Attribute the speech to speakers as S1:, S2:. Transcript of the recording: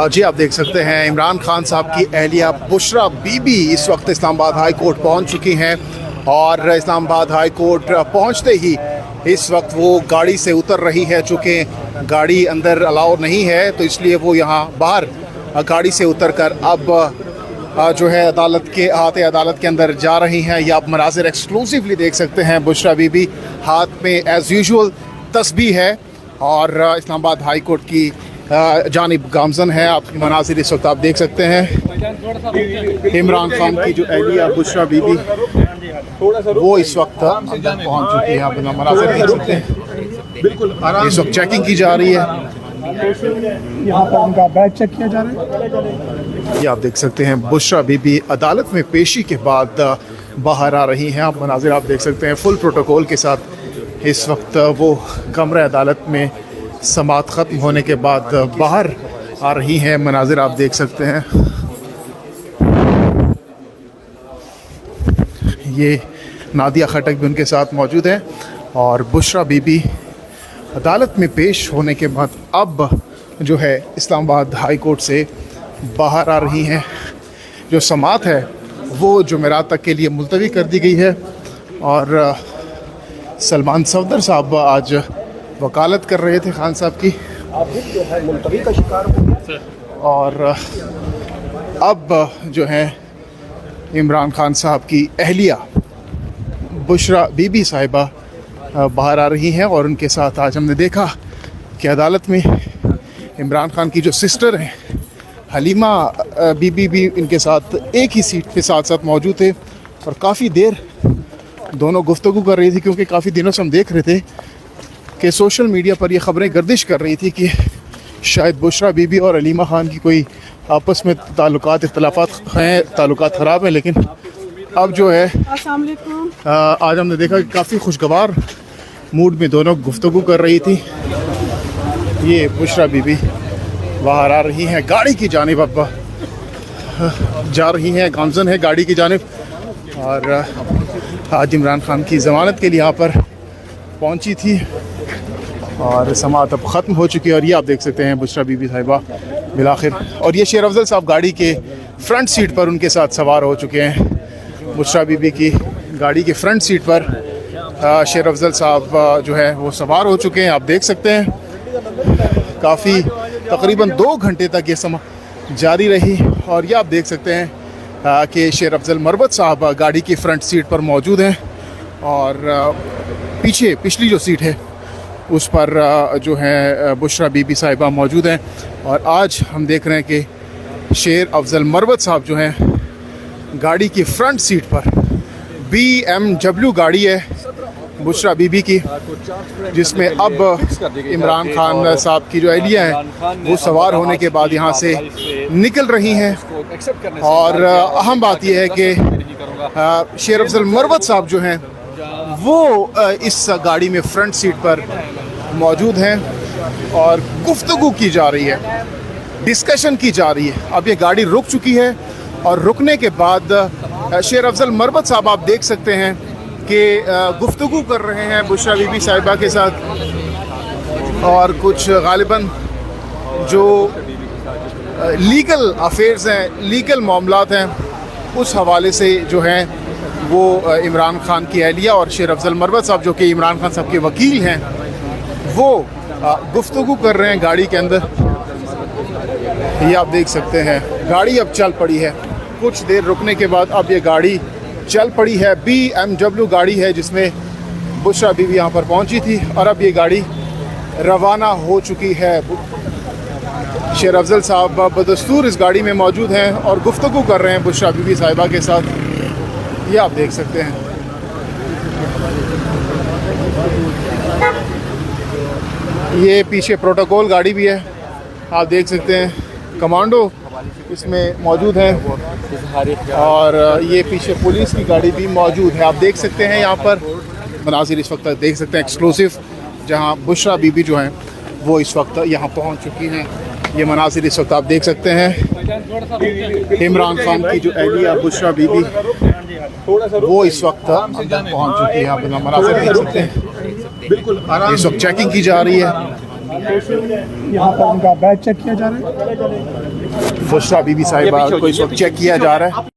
S1: जी आप देख सकते हैं इमरान खान साहब की अहलिया बुशरा बीबी इस वक्त इस्लामाबाद हाई कोर्ट पहुंच चुकी हैं और इस्लामाबाद हाई कोर्ट पहुंचते ही इस वक्त वो गाड़ी से उतर रही है। चूँकि गाड़ी अंदर अलाउ नहीं है तो इसलिए वो यहाँ बाहर गाड़ी से उतरकर अब जो है अदालत के अंदर जा रही हैं। ये आप मनाज़िर एक्सक्लूसिवली देख सकते हैं। बुशरा बीबी हाथ में एज़ यूजुअल तस्बीह है और इस्लामाबाद हाई कोर्ट की जानिब गामजन है। आप मनाज़िर इस वक्त आप देख सकते हैं। इमरान खान की जो अहलिया बुशरा बीबी वो इस वक्त अंदर पहुंच चुकी है। आप मनाज़िर देख सकते हैं। बिल्कुल इस वक्त चेकिंग की जा रही है।
S2: यहाँ पर उनका बैग चेक किया जा रहा है।
S1: ये आप देख सकते हैं बुशरा बीबी अदालत में पेशी के बाद बाहर आ रही हैं। आप मनाज़िर आप देख सकते हैं फुल प्रोटोकॉल के साथ इस वक्त वो कमरे अदालत में समाअत ख़त्म होने के बाद बाहर आ रही हैं। मनाज़िर आप देख सकते हैं। ये नादिया खटक भी उनके साथ मौजूद हैं और बुशरा बीबी अदालत में पेश होने के बाद अब जो है इस्लामाबाद हाई कोर्ट से बाहर आ रही हैं। जो समाअत है वो जुमेरात तक के लिए मुलतवी कर दी गई है और सलमान सफदर साहब आज वकालत कर रहे थे खान साहब की।
S2: आप भी जो है मुलतवी का शिकार हुए
S1: और अब जो है इमरान खान साहब की अहलिया बुशरा बीबी साहिबा बाहर आ रही हैं और उनके साथ आज हमने देखा कि अदालत में इमरान खान की जो सिस्टर हैं हलीमा बीबी भी इनके साथ एक ही सीट पे साथ साथ मौजूद थे और काफ़ी देर दोनों गुफ्तगू कर रही थी। क्योंकि काफ़ी दिनों से हम देख रहे थे कि सोशल मीडिया पर ये ख़बरें गर्दिश कर रही थी कि शायद बुशरा बीबी और हलीमा खान की कोई आपस में इख्तलाफात हैं, ताल्लुकात ख़राब हैं। लेकिन अब जो है आज हमने देखा कि काफ़ी खुशगवार मूड में दोनों गुफ्तगू कर रही थी। ये बुशरा बीबी बाहर आ रही हैं, गाड़ी की जानिब अब जा रही हैं, गामजन है गाड़ी की जानिब। और आज इमरान खान की ज़मानत के लिए यहाँ पर पहुँची थी और समाअत अब ख़त्म हो चुकी है। और ये आप देख सकते हैं बुशरा बीबी साहिबा बिलाखिर। और ये शेर अफजल साहब गाड़ी के फ्रंट सीट पर उनके साथ सवार हो चुके हैं। बुशरा बीबी की गाड़ी के फ्रंट सीट पर शेर अफजल साहब जो है वो सवार हो चुके हैं। आप देख सकते हैं काफ़ी तकरीबन 2 घंटे तक ये समा जारी रही। और ये आप देख सकते हैं कि शेर अफजल मरबत साहब गाड़ी की फ्रंट सीट पर मौजूद हैं और पीछे पिछली जो सीट है उस पर जो है बुशरा बीबी साहिबा मौजूद हैं। और आज हम देख रहे हैं कि शेर अफजल मरबत साहब जो हैं गाड़ी की फ्रंट सीट पर BMW गाड़ी है बुशरा बीबी की, जिसमें अब इमरान खान साहब की जो अहलिया हैं वो सवार होने के बाद यहाँ से निकल रही हैं। और अहम बात यह है कि शेर अफजल मरबत साहब जो हैं वो इस गाड़ी में फ्रंट सीट पर मौजूद हैं और गुफ्तगू की जा रही है, डिस्कशन की जा रही है। अब ये गाड़ी रुक चुकी है और रुकने के बाद शेर अफजल मरबत साहब आप देख सकते हैं कि गुफ्तगू कर रहे हैं बुशरा बीबी साहिबा के साथ। और कुछ गालिबन जो लीगल अफेयर्स हैं, लीगल मामलात हैं, उस हवाले से जो हैं वो इमरान खान की अहलिया और शेर अफजल मरबत साहब जो कि इमरान खान साहब के वकील हैं वो गुफ्तगू कर रहे हैं गाड़ी के अंदर। ये आप देख सकते हैं गाड़ी अब चल पड़ी है। कुछ देर रुकने के बाद अब ये गाड़ी चल पड़ी है। BMW गाड़ी है जिसमें बुशरा बीबी यहाँ पर पहुँची थी और अब ये गाड़ी रवाना हो चुकी है। शेर अफजल साहब बदस्तूर इस गाड़ी में मौजूद हैं और गुफ्तगू कर रहे हैं बुशरा बीबी साहिबा के साथ। ये आप देख सकते हैं। ये पीछे प्रोटोकॉल गाड़ी भी है, आप देख सकते हैं। कमांडो इसमें मौजूद हैं और ये पीछे पुलिस की गाड़ी भी मौजूद है। आप देख सकते हैं यहाँ पर मनाज़िर इस वक्त देख सकते हैं एक्सक्लूसिव, जहाँ बुशरा बीबी जो हैं वो इस वक्त यहाँ पहुँच चुकी हैं। ये मनाज़िर इस वक्त आप देख सकते हैं। इमरान खान की जो अहलिया बुशरा बीबी वो इस वक्त अंदर पहुँच चुकी है। आप मनाज़िर देख सकते हैं। बिल्कुल इस वक्त चेकिंग की जा रही है।
S2: यहाँ पर उनका बैग चेक किया जा रहा है।
S1: बुशरा बीबी साहिबा को इस वक्त चेक किया जा रहा है।